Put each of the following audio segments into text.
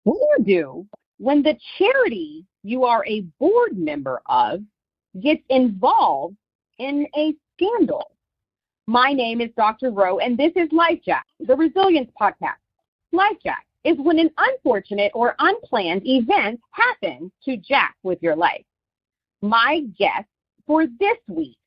What do you do when the charity you are a board member of gets involved in a scandal? My name is Dr. Rowe, and this is Lifejacked, the Resilience Podcast. Lifejacked is when an unfortunate or unplanned event happens to jack with your life. My guest for this week,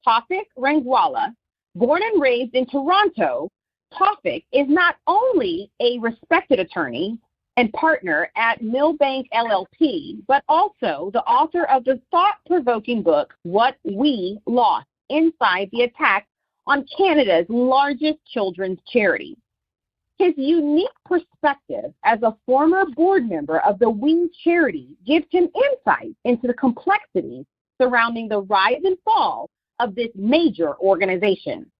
Tawfiq Rangwala, born and raised in Toronto, Tawfiq is not only a respected attorney and partner at Millbank LLP, but also the author of the thought-provoking book, What We Lost, Inside the Attack on Canada's largest children's charity. His unique perspective as a former board member of the We charity gives him insight into the complexities surrounding the rise and fall of this major organization.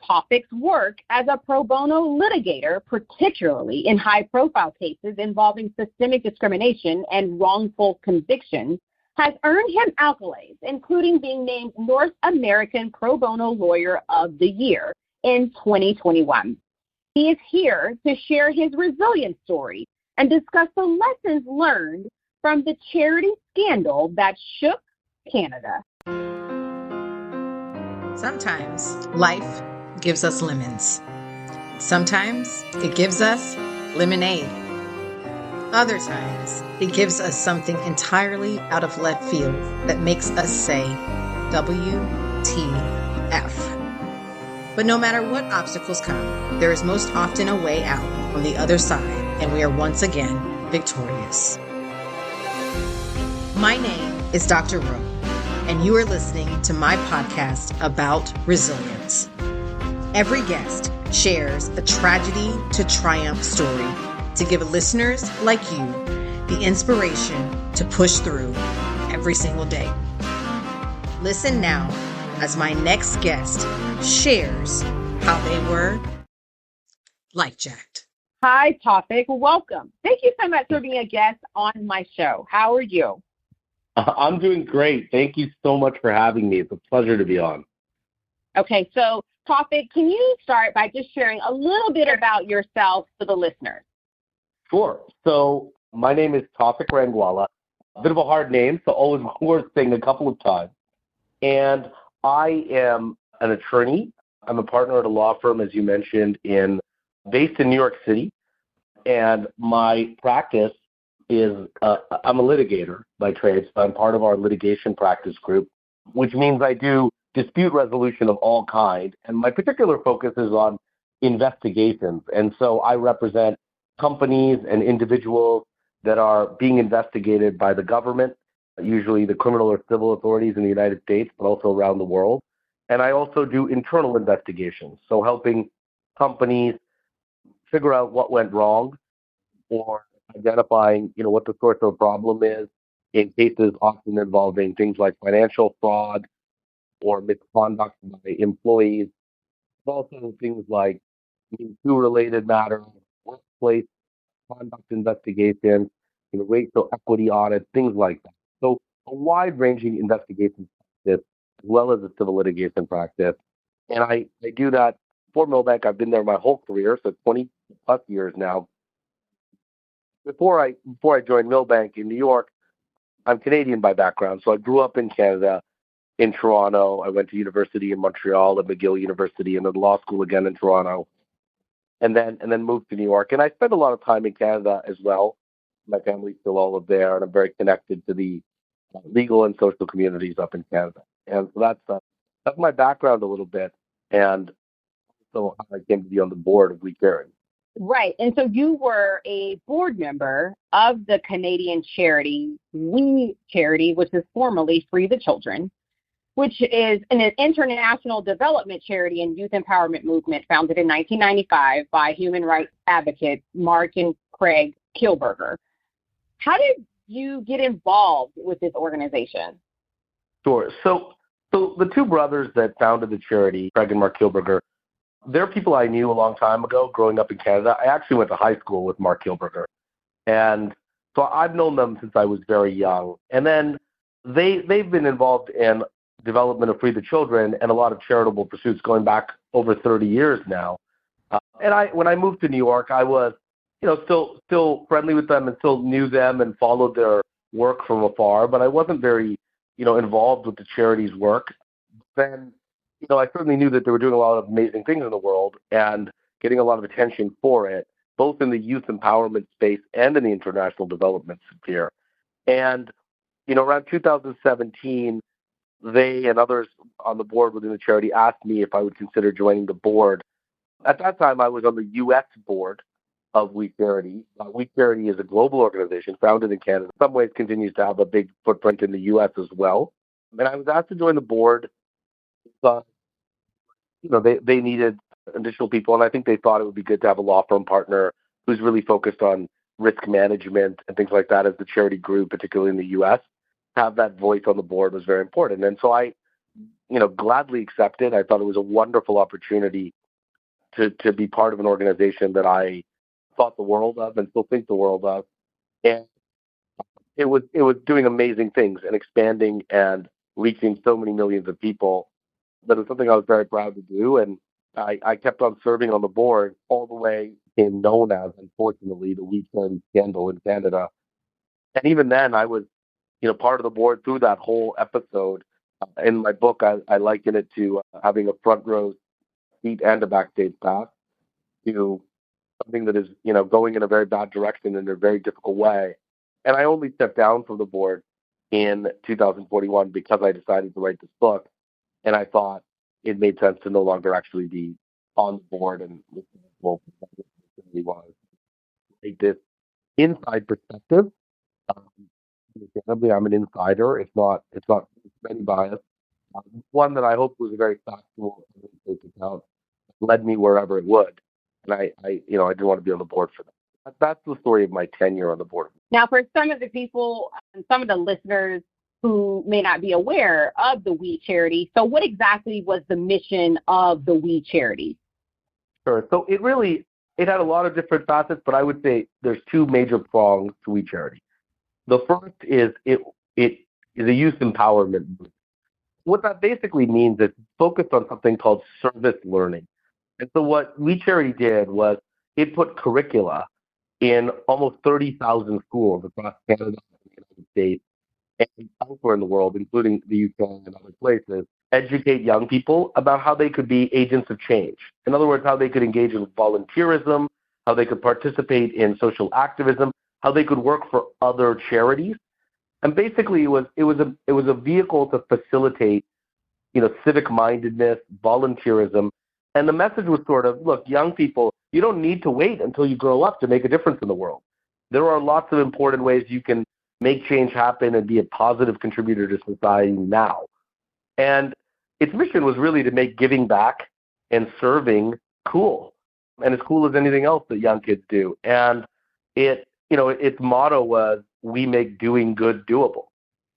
Tawfiq's work as a pro bono litigator, particularly in high-profile cases involving systemic discrimination and wrongful convictions, has earned him accolades, including being named North American Pro Bono Lawyer of the Year in 2021. He is here to share his resilience story and discuss the lessons learned from the charity scandal that shook Canada. Sometimes life gives us lemons. Sometimes it gives us lemonade. Other times it gives us something entirely out of left field that makes us say, WTF. But no matter what obstacles come, there is most often a way out on the other side, and we are once again victorious. My name is Dr. Rowe, and you are listening to my podcast about resilience. Every guest shares a tragedy to triumph story to give listeners like you the inspiration to push through every single day. Listen now as my next guest shares how they were Lifejacked. Hi, Tawfiq. Welcome. Thank you so much for being a guest on my show. How are you? I'm doing great. Thank you so much for having me. It's a pleasure to be on. Okay, so Tawfiq, can you start by just sharing a little bit about yourself to the listeners? Sure. So my name is Tawfiq Rangwala. A bit of a hard name, so always worth saying a couple of times. And I am an attorney. I'm a partner at a law firm, as you mentioned, based in New York City. And my practice is I'm a litigator by trade, so I'm part of our litigation practice group, which means I do dispute resolution of all kind. And my particular focus is on investigations. And so I represent companies and individuals that are being investigated by the government, usually the criminal or civil authorities in the United States, but also around the world. And I also do internal investigations, so helping companies figure out what went wrong or identifying, what the source of the problem is in cases often involving things like financial fraud or misconduct by employees. Also things like Me-Too-related matters, workplace conduct investigations, racial equity audits, things like that. So a wide-ranging investigation practice as well as a civil litigation practice. And I do that for Millbank. I've been there my whole career, so 20 plus years now. Before I joined Millbank in New York, I'm Canadian by background, so I grew up in Canada, in Toronto. I went to university in Montreal at McGill University and then law school again in Toronto. And then moved to New York. And I spent a lot of time in Canada as well. My family's still all up there, and I'm very connected to the legal and social communities up in Canada. And so that's my background a little bit, and so how I came to be on the board of We Charity. Right. And so you were a board member of the Canadian charity, We Charity, which is formerly Free the Children, which is an international development charity and youth empowerment movement founded in 1995 by human rights advocates Mark and Craig Kielburger. How did you get involved with this organization? Sure. So the two brothers that founded the charity, Craig and Mark Kielburger, they're people I knew a long time ago growing up in Canada. I actually went to high school with Mark Kielburger. And so I've known them since I was very young. And then they've been involved in development of Free the Children and a lot of charitable pursuits going back over 30 years now. And when I moved to New York, I was still friendly with them and still knew them and followed their work from afar, but I wasn't very, involved with the charity's work. Then, I certainly knew that they were doing a lot of amazing things in the world and getting a lot of attention for it, both in the youth empowerment space and in the international development sphere. And, around 2017, they and others on the board within the charity asked me if I would consider joining the board. At that time, I was on the U.S. board of We Charity. We Charity is a global organization founded in Canada. In some ways, continues to have a big footprint in the U.S. as well. And I was asked to join the board because, they needed additional people, and I think they thought it would be good to have a law firm partner who's really focused on risk management and things like that as the charity grew, particularly in the U.S. To have that voice on the board was very important. And so I, gladly accepted. I thought it was a wonderful opportunity to be part of an organization that I thought the world of and still think the world of. And it was doing amazing things and expanding and reaching so many millions of people. That was something I was very proud to do. And I kept on serving on the board all the way in known as, unfortunately, the We Charity scandal in Canada. And even then, I was, part of the board through that whole episode. In my book, I liken it to having a front row seat and a backstage pass to something that is, going in a very bad direction in a very difficult way. And I only stepped down from the board in 2041 because I decided to write this book. And I thought it made sense to no longer actually be on the board and responsible for what it really was. Take this inside perspective. Um, Understandably, I'm an insider. It's not any bias. One that I hope was a very factual account led me wherever it would. And I didn't want to be on the board for that. That's the story of my tenure on the board. Now, for some of the people, some of the listeners who may not be aware of the We Charity, so what exactly was the mission of the We Charity? Sure. So it had a lot of different facets, but I would say there's two major prongs to We Charity. The first is it is a youth empowerment movement. What that basically means is focused on something called service learning. And so what We Charity did was it put curricula in almost 30,000 schools across Canada and the United States and elsewhere in the world, including the UK and other places, educate young people about how they could be agents of change. In other words, how they could engage in volunteerism, how they could participate in social activism, how they could work for other charities. And basically, it was a vehicle to facilitate, civic mindedness, volunteerism, and the message was sort of, look, young people, you don't need to wait until you grow up to make a difference in the world. There are lots of important ways you can make change happen and be a positive contributor to society now. And its mission was really to make giving back and serving cool, and as cool as anything else that young kids do. And its motto was, we make doing good doable.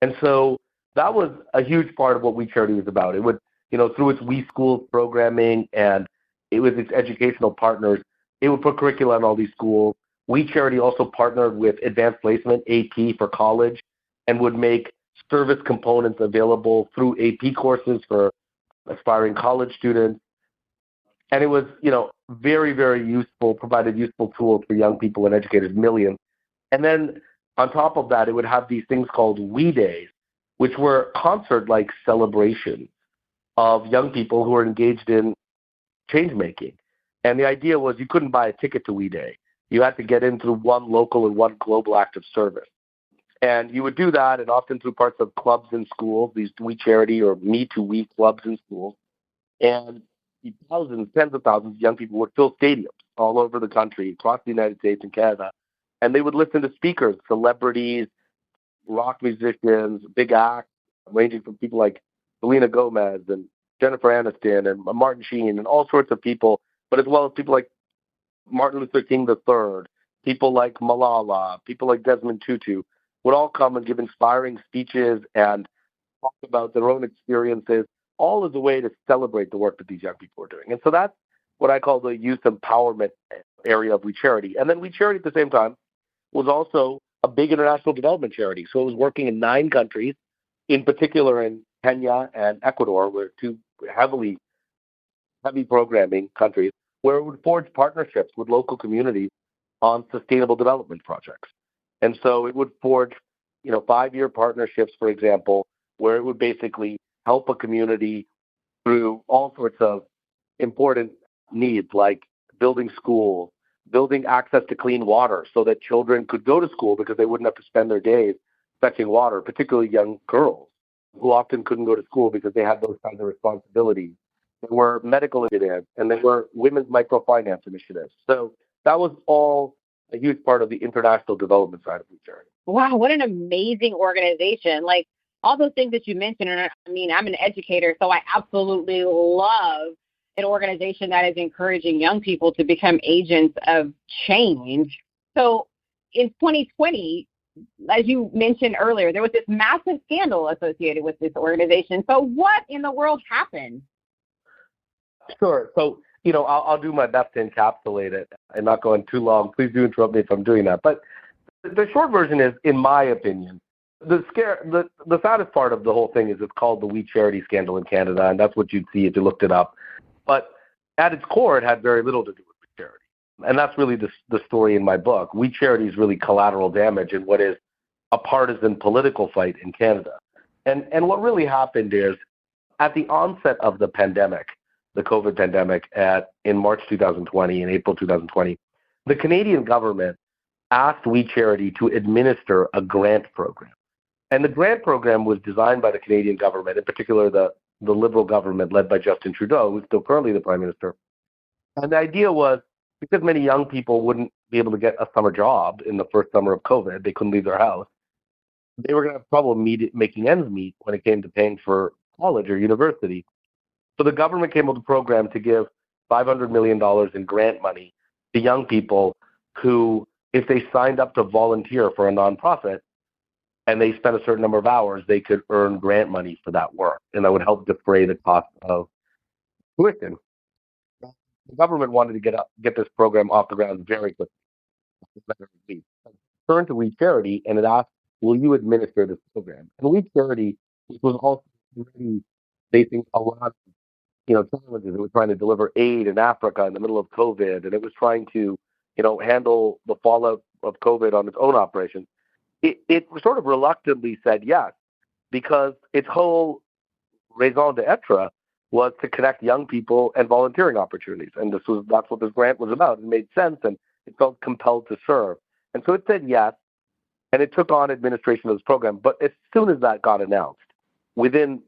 And so that was a huge part of what We Charity was about. It would, through its We Schools programming and it was its educational partners, it would put curricula in all these schools. We Charity also partnered with Advanced Placement, AP, for college, and would make service components available through AP courses for aspiring college students. And it was, very, very useful, provided useful tools for young people and educators, millions. And then on top of that, it would have these things called We Days, which were concert-like celebrations of young people who are engaged in change making. And the idea was you couldn't buy a ticket to We Day. You had to get in through one local and one global act of service. And you would do that, and often through parts of clubs in schools, these We Charity or Me to We clubs in schools. And thousands, tens of thousands of young people would fill stadiums all over the country, across the United States and Canada. And they would listen to speakers, celebrities, rock musicians, big acts, ranging from people like Selena Gomez and Jennifer Aniston and Martin Sheen and all sorts of people, but as well as people like Martin Luther King III, people like Malala, people like Desmond Tutu, would all come and give inspiring speeches and talk about their own experiences, all as a way to celebrate the work that these young people are doing. And so that's what I call the youth empowerment area of We Charity. And then We Charity at the same time was also a big international development charity. So it was working in 9 countries, in particular in Kenya and Ecuador, were two heavy programming countries, where it would forge partnerships with local communities on sustainable development projects. And so it would forge, 5-year partnerships, for example, where it would basically help a community through all sorts of important needs like building schools, building access to clean water so that children could go to school because they wouldn't have to spend their days fetching water, particularly young girls who often couldn't go to school because they had those kinds of responsibilities. There were medical initiatives and there were women's microfinance initiatives. So that was all a huge part of the international development side of the charity. Wow, what an amazing organization. Like all those things that you mentioned, and I mean, I'm an educator, so I absolutely love an organization that is encouraging young people to become agents of change. So in 2020, as you mentioned earlier, there was this massive scandal associated with this organization. So what in the world happened? Sure. So, I'll do my best to encapsulate it and not go on too long. Please do interrupt me if I'm doing that. But the short version is, in my opinion, the saddest part of the whole thing is it's called the We Charity scandal in Canada, and that's what you'd see if you looked it up. But at its core, it had very little to do with We Charity. And that's really the story in my book. We Charity is really collateral damage in what is a partisan political fight in Canada. And what really happened is, at the onset of the pandemic, the COVID pandemic in March 2020 and April 2020, the Canadian government asked We Charity to administer a grant program. And the grant program was designed by the Canadian government, in particular the Liberal government led by Justin Trudeau, who's still currently the Prime Minister. And the idea was, because many young people wouldn't be able to get a summer job in the first summer of COVID, they couldn't leave their house, they were going to have trouble making ends meet when it came to paying for college or university. So the government came up with a program to give $500 million in grant money to young people who, if they signed up to volunteer for a nonprofit and they spent a certain number of hours, they could earn grant money for that work, and that would help defray the cost of tuition. The government wanted to get this program off the ground very quickly. It turned to We Charity and it asked, will you administer this program? And We Charity, which was also really facing a lot of challenges. It was trying to deliver aid in Africa in the middle of COVID, and it was trying to, handle the fallout of COVID on its own operations. It sort of reluctantly said yes, because its whole raison d'etre was to connect young people and volunteering opportunities. And that's what this grant was about. It made sense, and it felt compelled to serve. And so it said yes, and it took on administration of this program. But as soon as that got announced, within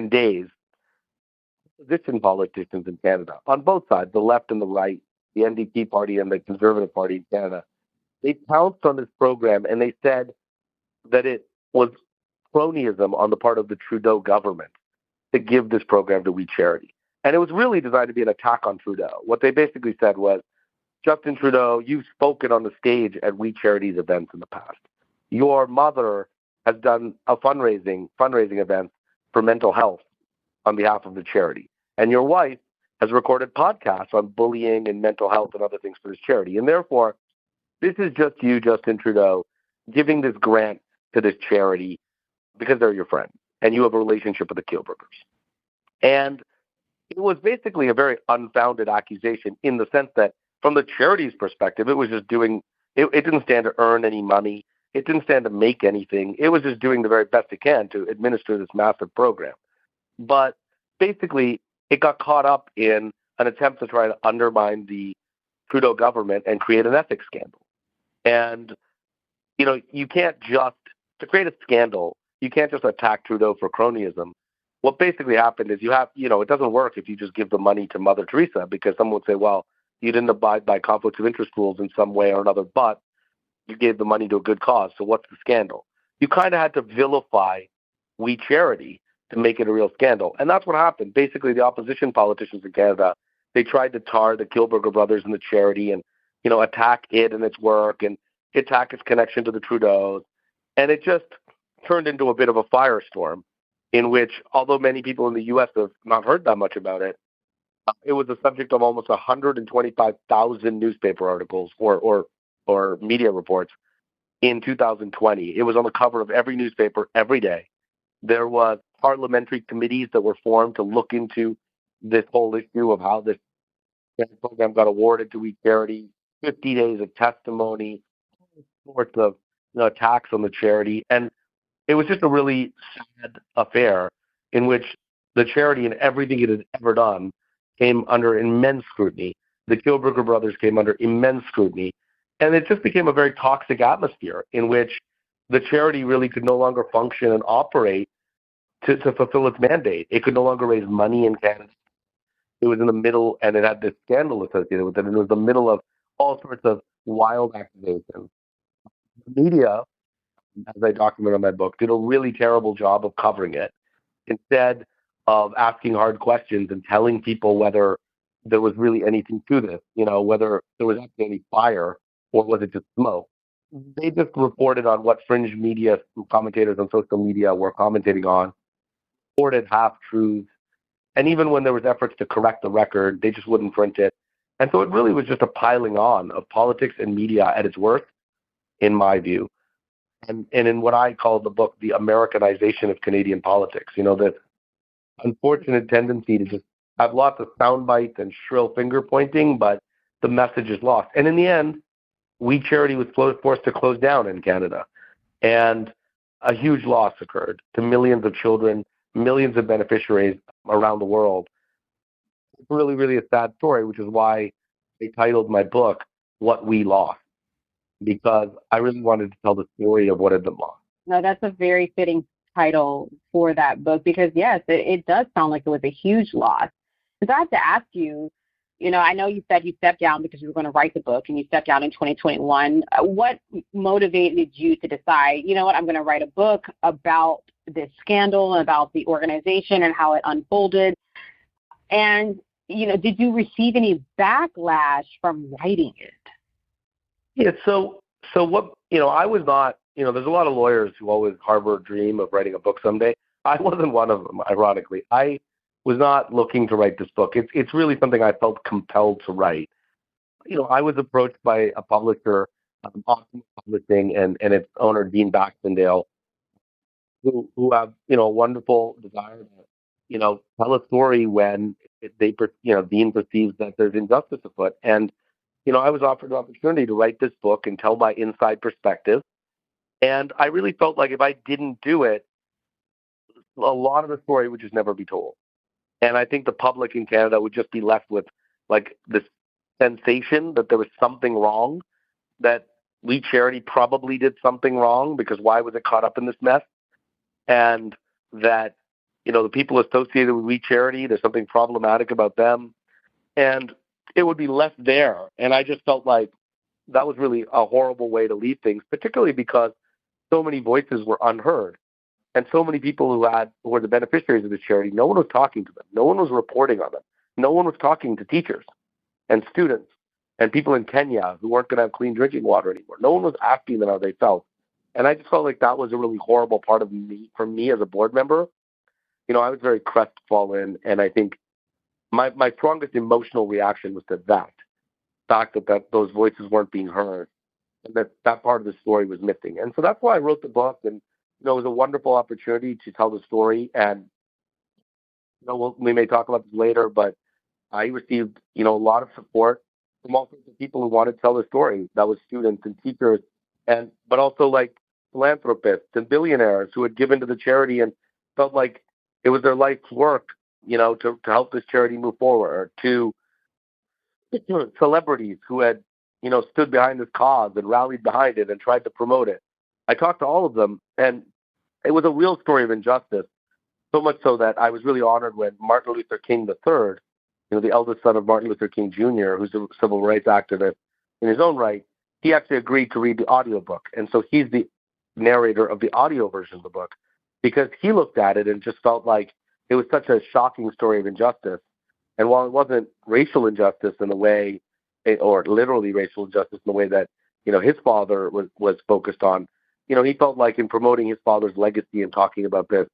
days, opposition politicians in Canada, on both sides, the left and the right, the NDP party and the Conservative Party in Canada, they pounced on this program and they said that it was cronyism on the part of the Trudeau government to give this program to We Charity. And it was really designed to be an attack on Trudeau. What they basically said was, Justin Trudeau, you've spoken on the stage at We Charity's events in the past. Your mother has done a fundraising event for mental health on behalf of the charity. And your wife has recorded podcasts on bullying and mental health and other things for this charity. And therefore, this is just you, Justin Trudeau, giving this grant to this charity because they're your friend and you have a relationship with the Kielburgers. And it was basically a very unfounded accusation in the sense that from the charity's perspective, it was just it didn't stand to earn any money. It didn't stand to make anything. It was just doing the very best it can to administer this massive program. But basically, it got caught up in an attempt to try to undermine the Trudeau government and create an ethics scandal. And, you can't just, to create a scandal, you can't just attack Trudeau for cronyism. What basically happened is it doesn't work if you just give the money to Mother Teresa, because someone would say, well, you didn't abide by conflicts of interest rules in some way or another, but you gave the money to a good cause. So what's the scandal? You kind of had to vilify We Charity to make it a real scandal. And that's what happened. Basically, the opposition politicians in Canada, they tried to tar the Kielburger brothers and the charity and, attack it and its work and attack its connection to the Trudeaus. And it just turned into a bit of a firestorm in which, although many people in the U.S. have not heard that much about it, it was the subject of almost 125,000 newspaper articles or media reports in 2020. It was on the cover of every newspaper every day. There was parliamentary committees that were formed to look into this whole issue of how this program got awarded to We Charity. 50 days of testimony, all sorts of attacks on the charity. And it was just a really sad affair in which the charity and everything it had ever done came under immense scrutiny. The Kilberger brothers came under immense scrutiny. And it just became a very toxic atmosphere in which the charity really could no longer function and operate to fulfill its mandate. It could no longer raise money in Canada. It was in the middle, and it had this scandal associated with it, and it was the middle of all sorts of wild accusations. The media, as I document in my book, did a really terrible job of covering it. Instead of asking hard questions and telling people whether there was really anything to this, whether there was actually any fire or was it just smoke, they just reported on what fringe media commentators on social media were commentating on, reported half-truths, and even when there was efforts to correct the record, they just wouldn't print it. And so it really was just a piling on of politics and media at its worst, in my view. And in what I call the book, the Americanization of Canadian politics, this unfortunate tendency to just have lots of sound bites and shrill finger pointing, but the message is lost. And in the end, We Charity was forced to close down in Canada. And a huge loss occurred to millions of children, millions of beneficiaries around the world. It's really, really a sad story, which is why I titled my book, What We Lost, because I really wanted to tell the story of what had been lost. No, that's a very fitting title for that book because, yes, it does sound like it was a huge loss. So I have to ask you, I know you said you stepped down because you were going to write the book and you stepped down in 2021. What motivated you to decide, I'm going to write a book about this scandal and about the organization and how it unfolded? And, did you receive any backlash from writing it? Yeah, so what, I was not, there's a lot of lawyers who always harbor a dream of writing a book someday. I wasn't one of them, ironically. I was not looking to write this book. It's really something I felt compelled to write. I was approached by a publisher, Awesome Publishing, and its owner, Dean Baxendale, who have, a wonderful desire to, tell a story when Dean perceives that there's injustice afoot. And, I was offered an opportunity to write this book and tell my inside perspective. And I really felt like if I didn't do it, a lot of the story would just never be told. And I think the public in Canada would just be left with like this sensation that there was something wrong, that We Charity probably did something wrong because why was it caught up in this mess? And that, the people associated with We Charity, there's something problematic about them. And it would be left there. And I just felt like that was really a horrible way to leave things, particularly because so many voices were unheard. And so many people who were the beneficiaries of this charity, no one was talking to them. No one was reporting on them. No one was talking to teachers and students and people in Kenya who weren't going to have clean drinking water anymore. No one was asking them how they felt. And I just felt like that was a really horrible part of for me as a board member. I was very crestfallen, and I think my strongest emotional reaction was to that fact that those voices weren't being heard and that part of the story was missing. And so that's why I wrote the book, and it was a wonderful opportunity to tell the story. And we may talk about this later, but I received a lot of support from all sorts of people who wanted to tell the story. That was students and teachers, but also like philanthropists and billionaires who had given to the charity and felt like it was their life's work, to help this charity move forward. To celebrities who had stood behind this cause and rallied behind it and tried to promote it. I talked to all of them, and it was a real story of injustice, so much so that I was really honored when Martin Luther King III, the eldest son of Martin Luther King Jr., who's a civil rights activist in his own right, he actually agreed to read the audiobook. And so he's the narrator of the audio version of the book because he looked at it and just felt like it was such a shocking story of injustice. And while it wasn't racial injustice in a way, or literally racial injustice in the way that, his father was focused on, he felt like in promoting his father's legacy and talking about this,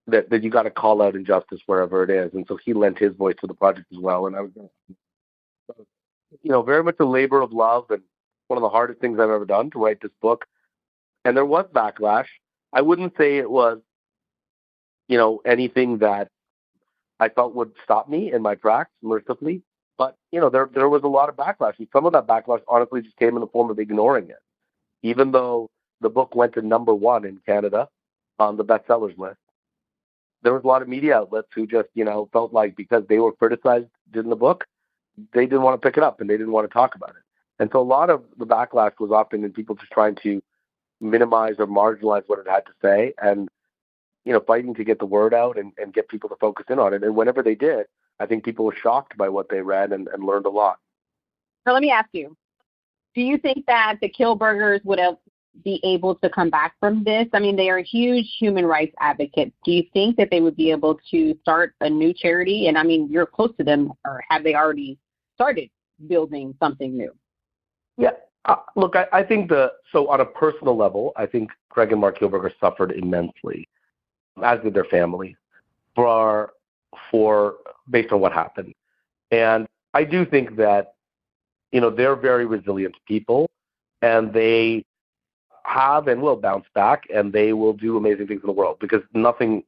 that you got to call out injustice wherever it is. And so he lent his voice to the project as well. And I was, very much a labor of love and one of the hardest things I've ever done to write this book. And there was backlash. I wouldn't say it was, anything that I felt would stop me in my tracks, mercifully. But, there was a lot of backlash. And some of that backlash honestly just came in the form of ignoring it. Even though the book went to number one in Canada on the bestsellers list, there was a lot of media outlets who just, felt like because they were criticized in the book, they didn't want to pick it up and they didn't want to talk about it. And so a lot of the backlash was often in people just trying to minimize or marginalize what it had to say and, fighting to get the word out and get people to focus in on it. And whenever they did, I think people were shocked by what they read and learned a lot. So let me ask you, do you think that the Kielburgers would have be able to come back from this? I mean, they are huge human rights advocates. Do you think that they would be able to start a new charity? And I mean, you're close to them, or have they already started building something new? Yeah. Look, I think so on a personal level, I think Craig and Mark Kielburger suffered immensely, as did their family, based on what happened. And I do think that, they're very resilient people, and they have and will bounce back, and they will do amazing things in the world because nothing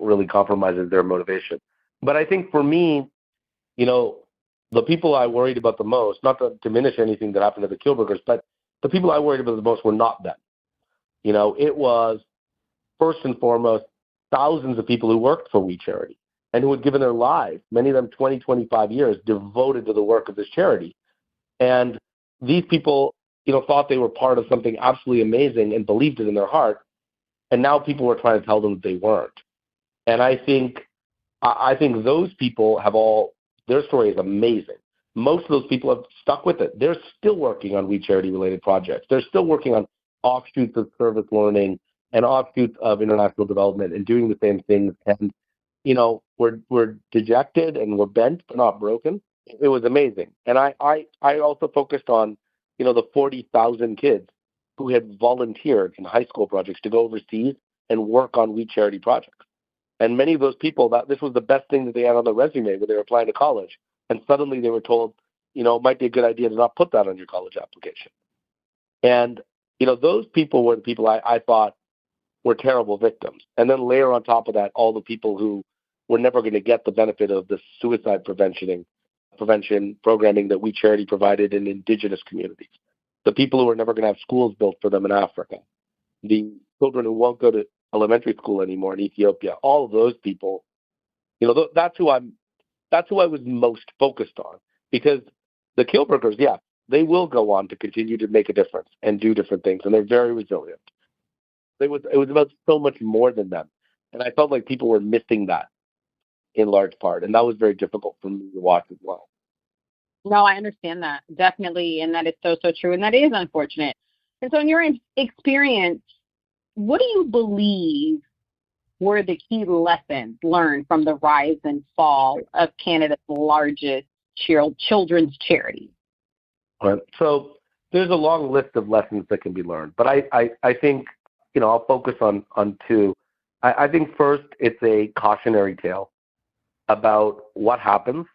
really compromises their motivation. But I think for me, the people I worried about the most, not to diminish anything that happened to the Kielburgers, but the people I worried about the most were not them. It was first and foremost thousands of people who worked for We Charity and who had given their lives, many of them 20, 25 years, devoted to the work of this charity. And these people, thought they were part of something absolutely amazing and believed it in their heart. And now people were trying to tell them that they weren't. And I think those people their story is amazing. Most of those people have stuck with it. They're still working on We Charity related projects. They're still working on offshoots of service learning and offshoots of international development and doing the same things. And, we're dejected and we're bent, but not broken. It was amazing. And I also focused on, the 40,000 kids who had volunteered in high school projects to go overseas and work on We Charity projects. And many of those people, this was the best thing that they had on their resume when they were applying to college. And suddenly they were told, it might be a good idea to not put that on your college application. And, those people were the people I thought were terrible victims. And then layer on top of that all the people who were never going to get the benefit of the suicide prevention programming that We Charity provided in Indigenous communities. The people who are never going to have schools built for them in Africa. The children who won't go to elementary school anymore in Ethiopia. All of those people, that's who I was most focused on, because the Kielburgers, they will go on to continue to make a difference and do different things, and they're very resilient. It was about so much more than them, and I felt like people were missing that in large part, and that was very difficult for me to watch as well. No, I understand that, definitely, and that is so true, and that is unfortunate. And so in your experience, what do you believe were the key lessons learned from the rise and fall of Canada's largest children's charity? Right. So there's a long list of lessons that can be learned, but I think, I'll focus on two. I think first, it's a cautionary tale about what happens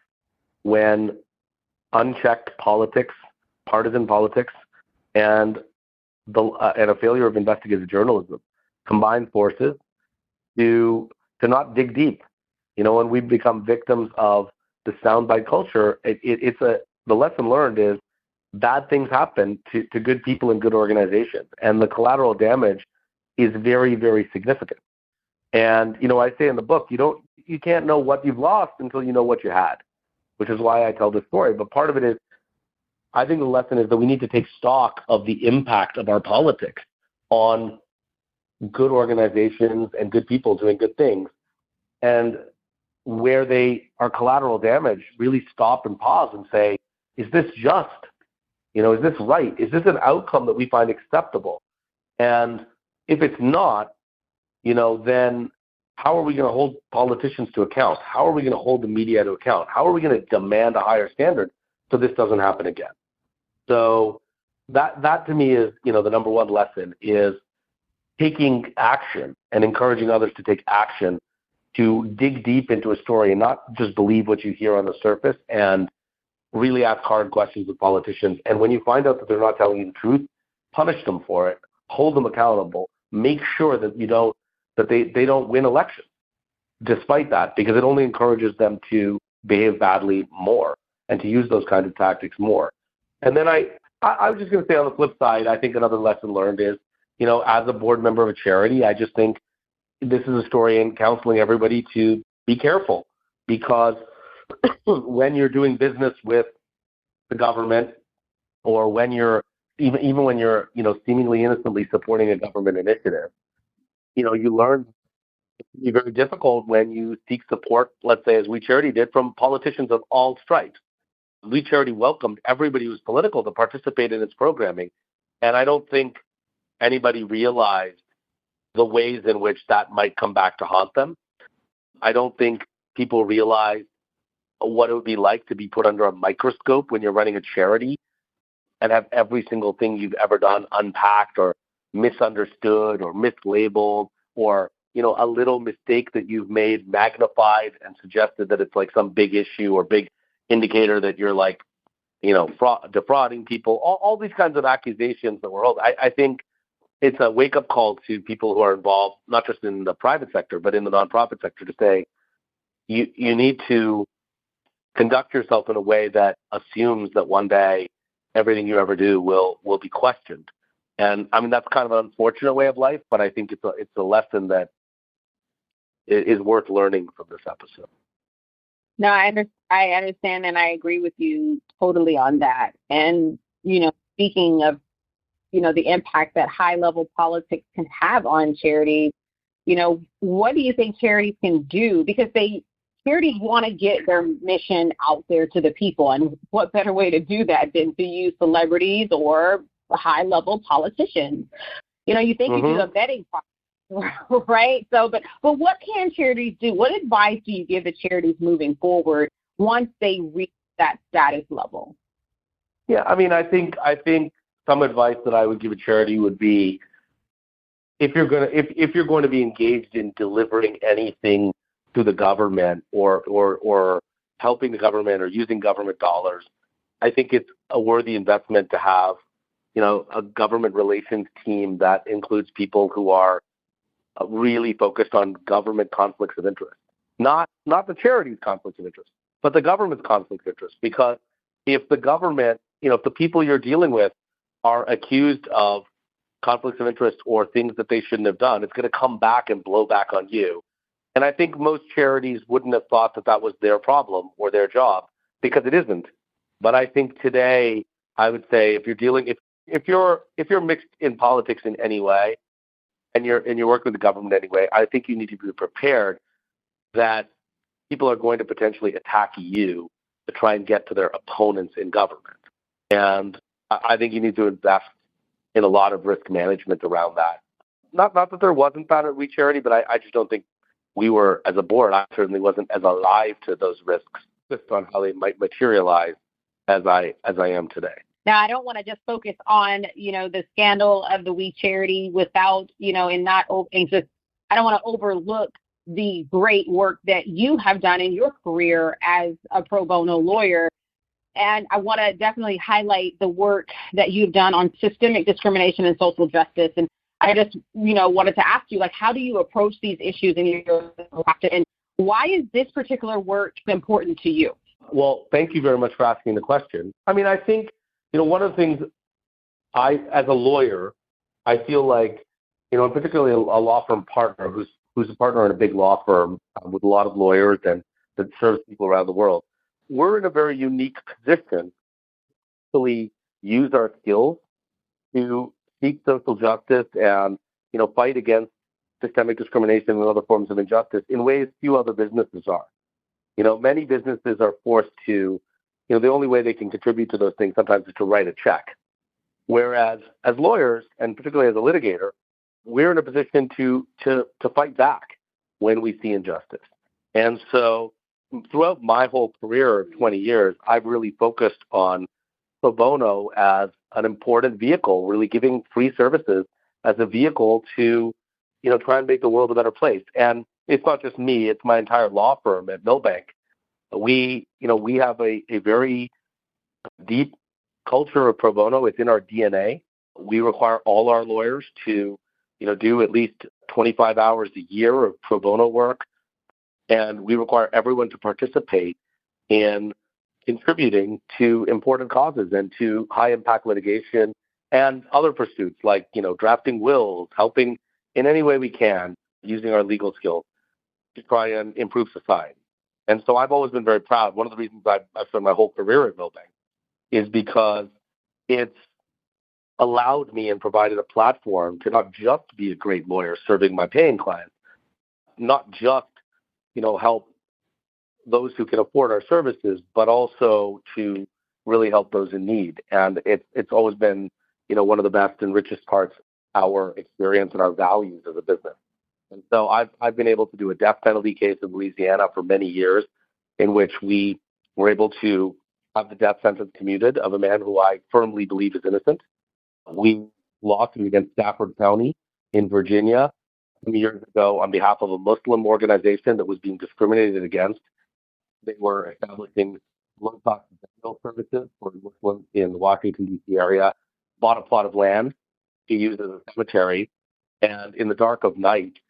when unchecked politics, partisan politics, and a failure of investigative journalism combine forces to not dig deep. When we become victims of the soundbite culture, the lesson learned is bad things happen to good people and good organizations, and the collateral damage is very, very significant. And I say in the book, you can't know what you've lost until you know what you had, which is why I tell this story. But part of it is, I think the lesson is that we need to take stock of the impact of our politics on good organizations and good people doing good things. And where they are collateral damage, really stop and pause and say, is this just? Is this right? Is this an outcome that we find acceptable? And if it's not, then how are we going to hold politicians to account? How are we going to hold the media to account? How are we going to demand a higher standard so this doesn't happen again? So that to me is, the number one lesson is taking action and encouraging others to take action to dig deep into a story and not just believe what you hear on the surface, and really ask hard questions with politicians. And when you find out that they're not telling you the truth, punish them for it, hold them accountable, make sure that they don't win elections despite that, because it only encourages them to behave badly more. and to use those kinds of tactics more. And then I was just going to say on the flip side, I think another lesson learned is, as a board member of a charity, I just think this is a story in counseling everybody to be careful, because when you're doing business with the government, or when you're even when you're seemingly innocently supporting a government initiative, you learn it can be very difficult when you seek support, let's say as We Charity did, from politicians of all stripes. We Charity welcomed everybody who's political to participate in its programming, and I don't think anybody realized the ways in which that might come back to haunt them. I don't think people realize what it would be like to be put under a microscope when you're running a charity and have every single thing you've ever done unpacked or misunderstood or mislabeled, or a little mistake that you've made magnified and suggested that it's like some big issue or big indicator that you're like defrauding people. All these kinds of accusations that were held. I think it's a wake-up call to people who are involved, not just in the private sector, but in the nonprofit sector, to say you need to conduct yourself in a way that assumes that one day everything you ever do will be questioned. And I mean, that's kind of an unfortunate way of life, but I think it's a lesson that is worth learning from this episode. No, I understand, and I agree with you totally on that. And, speaking of, the impact that high-level politics can have on charities, what do you think charities can do? Because charities want to get their mission out there to the people, and what better way to do that than to use celebrities or high-level politicians? You think you do a vetting process, right? So, but what can charities do? What advice do you give the charities moving forward once they reach that status level? Yeah, I mean, I think some advice that I would give a charity would be, if you're going to be engaged in delivering anything to the government or helping the government or using government dollars, I think it's a worthy investment to have a government relations team that includes people who are really focused on government conflicts of interest, not the charity's conflicts of interest, but the government's conflicts of interest. Because if the government, if the people you're dealing with are accused of conflicts of interest or things that they shouldn't have done, it's going to come back and blow back on you. And I think most charities wouldn't have thought that was their problem or their job, because it isn't. But I think today, I would say, if you're mixed in politics in any way, and you're working with the government anyway, I think you need to be prepared that people are going to potentially attack you to try and get to their opponents in government. And I think you need to invest in a lot of risk management around that. Not that there wasn't that at We Charity, but I just don't think we were, as a board, I certainly wasn't as alive to those risks, just on how they might materialize as I am today. Now, I don't want to just focus on, the scandal of the We Charity without, I don't want to overlook the great work that you have done in your career as a pro bono lawyer. And I want to definitely highlight the work that you've done on systemic discrimination and social justice. And I just, wanted to ask you, how do you approach these issues in your practice, and why is this particular work important to you? Well, thank you very much for asking the question. I mean, I think, one of the things as a lawyer, I feel like, and particularly a law firm partner who's a partner in a big law firm with a lot of lawyers and that serves people around the world, we're in a very unique position to really use our skills to seek social justice and, fight against systemic discrimination and other forms of injustice in ways few other businesses are. Many businesses are forced to, the only way they can contribute to those things sometimes is to write a check. Whereas as lawyers, and particularly as a litigator, we're in a position to fight back when we see injustice. And so throughout my whole career of 20 years, I've really focused on pro bono as an important vehicle, really giving free services as a vehicle to, try and make the world a better place. And it's not just me, it's my entire law firm at Milbank. We have a very deep culture of pro bono. It's in our DNA. We require all our lawyers to, do at least 25 hours a year of pro bono work. And we require everyone to participate in contributing to important causes and to high impact litigation and other pursuits like, drafting wills, helping in any way we can using our legal skills to try and improve society. And so I've always been very proud. One of the reasons I've spent my whole career at Milbank is because it's allowed me and provided a platform to not just be a great lawyer serving my paying clients, not just, help those who can afford our services, but also to really help those in need. And it's always been, one of the best and richest parts of our experience and our values as a business. And so I've been able to do a death penalty case in Louisiana for many years, in which we were able to have the death sentence commuted of a man who I firmly believe is innocent. We lost him against Stafford County in Virginia some years ago on behalf of a Muslim organization that was being discriminated against. They were establishing low-cost dental services for Muslims in the Washington, D.C. area, bought a plot of land to use as a cemetery, and in the dark of night,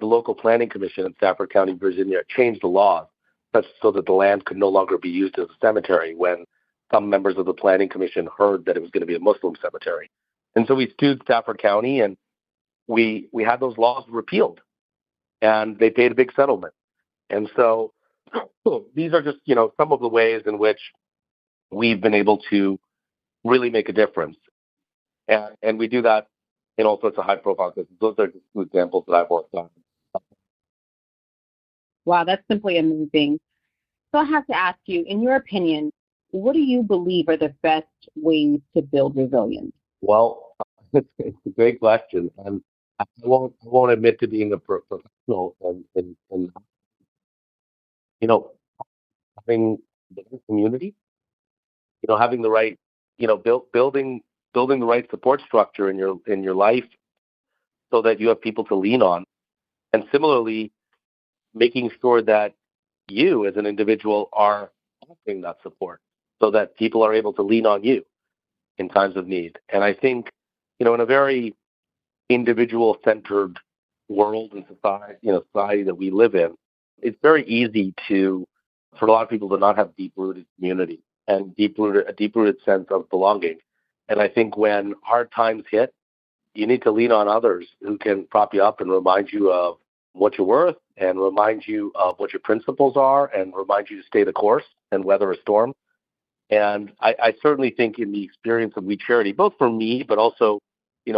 the local planning commission in Stafford County, Virginia, changed the laws such so that the land could no longer be used as a cemetery when some members of the planning commission heard that it was going to be a Muslim cemetery. And so we sued Stafford County, and we had those laws repealed, and they paid a big settlement. And so these are just, some of the ways in which we've been able to really make a difference. And we do that in all sorts of high-profile cases. Those are just two examples that I've worked on. Wow, that's simply amazing. So I have to ask you, in your opinion, what do you believe are the best ways to build resilience? Well, it's a great question, and I won't admit to being a professional and having the community, having the right, building the right support structure in your life so that you have people to lean on, and similarly making sure that you as an individual are offering that support so that people are able to lean on you in times of need. And I think, in a very individual-centered world and society that we live in, it's very easy for a lot of people to not have deep-rooted community and a deep-rooted sense of belonging. And I think when hard times hit, you need to lean on others who can prop you up and remind you of what you're worth and remind you of what your principles are and remind you to stay the course and weather a storm. And I certainly think in the experience of We Charity, both for me, but also,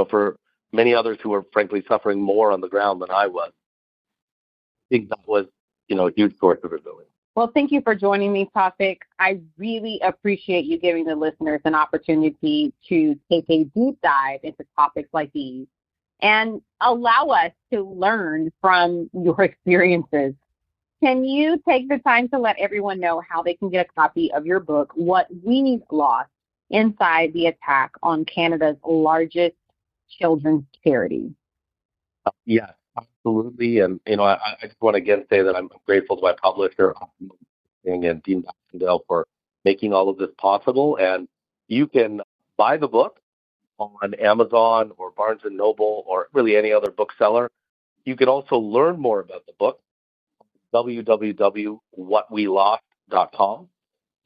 for many others who are frankly suffering more on the ground than I was, I think that was, a huge source of resilience. Well, thank you for joining me, Tawfiq. I really appreciate you giving the listeners an opportunity to take a deep dive into topics like these and allow us to learn from your experiences. Can you take the time to let everyone know how they can get a copy of your book, What We Lost Inside the Attack on Canada's Largest Children's Charity? Yes, absolutely. And, I just want to again say that I'm grateful to my publisher and Dean Baxendale for making all of this possible. And you can buy the book on Amazon or Barnes & Noble or really any other bookseller. You can also learn more about the book www.whatwelost.com.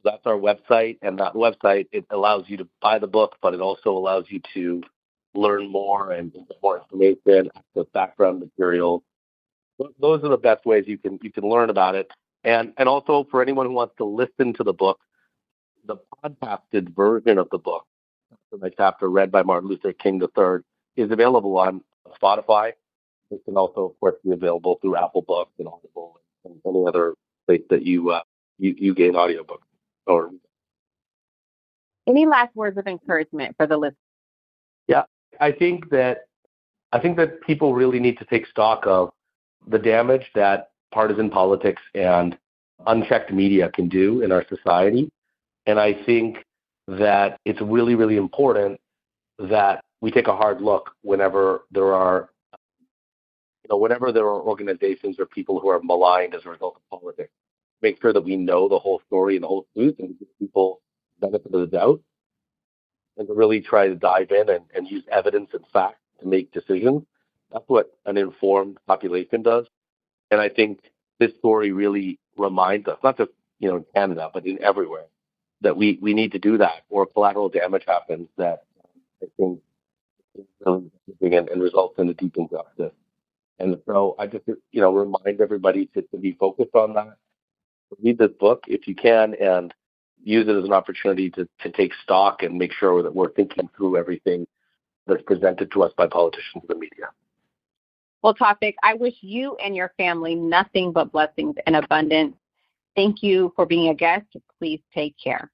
That's our website, and that website, it allows you to buy the book, but it also allows you to learn more and get more information, access background materials. Those are the best ways you can learn about it. And also for anyone who wants to listen to the book, the podcasted version of the book, the chapter read by Martin Luther King III, is available on Spotify. It can also, of course, be available through Apple Books and Audible and any other place that you gain audiobooks. Or any last words of encouragement for the listeners? Yeah, I think that people really need to take stock of the damage that partisan politics and unchecked media can do in our society. And I think that it's really, really important that we take a hard look whenever there are organizations or people who are maligned as a result of politics. Make sure that we know the whole story and the whole truth and give people benefit of the doubt, and to really try to dive in and use evidence and facts to make decisions. That's what an informed population does. And I think this story really reminds us, not just in Canada, but in everywhere, that we need to do that, or collateral damage happens that I think is really damaging and results in a deep injustice. And so I just, remind everybody to be focused on that. Read this book if you can, and use it as an opportunity to take stock and make sure that we're thinking through everything that's presented to us by politicians and the media. Well, Tawfiq, I wish you and your family nothing but blessings and abundance. Thank you for being a guest. Please take care.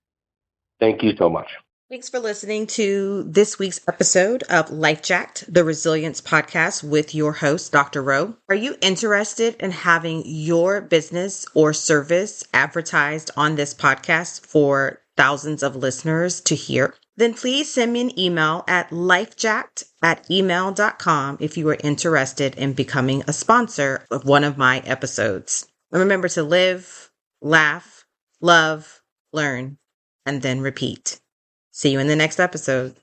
Thank you so much. Thanks for listening to this week's episode of Lifejacked, the Resilience Podcast with your host, Dr. Rowe. Are you interested in having your business or service advertised on this podcast for thousands of listeners to hear? Then please send me an email at lifejacked@gmail.com if you are interested in becoming a sponsor of one of my episodes. And remember to live, laugh, love, learn, and then repeat. See you in the next episode.